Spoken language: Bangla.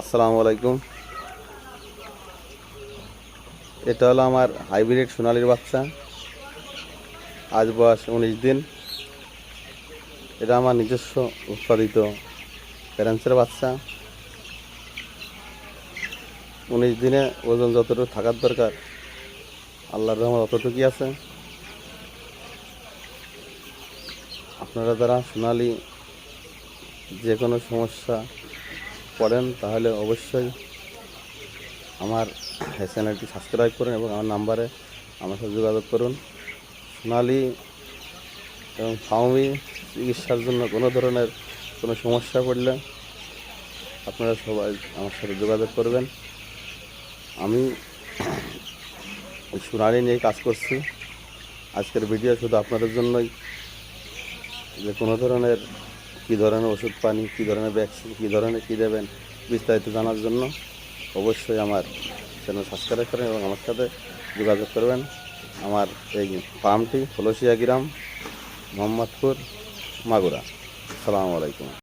আসসালামু আলাইকুম। এটা হলো আমার হাইব্রিড সোনালির বাচ্চা। আজ বয়স 19 দিন। এটা আমার নিজস্ব উৎপাদিত প্যারেন্টসের বাচ্চা। 19 দিনে ওজন যতটুকু থাকার দরকার আল্লাহর রহমত অতটুকুই আছে। আপনারা যারা সোনালি যে কোনো সমস্যা পড়েন তাহলে অবশ্যই আমার চ্যানেলটি সাবস্ক্রাইব করুন এবং আমার নাম্বারে আমার সাথে যোগাযোগ করুন। সোনালি এবং ফার্মি চিকিৎসার জন্য কোনো ধরনের কোনো সমস্যা পড়লে আপনারা সবাই আমার সাথে যোগাযোগ করবেন। আমি ওই সোনালি নিয়ে কাজ করছি। আজকের ভিডিও শুধু আপনাদের জন্যই, যে কোনো ধরনের কী ধরনের ওষুধ পানি, কী ধরনের ভ্যাকসিন, কী ধরনের কী দেবেন বিস্তারিত জানার জন্য অবশ্যই আমার চ্যানেল সাবস্ক্রাইব করেন এবং আমার সাথে যোগাযোগ করবেন। আমার এই ফার্মটি ফলসিয়া গ্রাম, মোহাম্মদপুর, মাগুরা। আসসালামু আলাইকুম।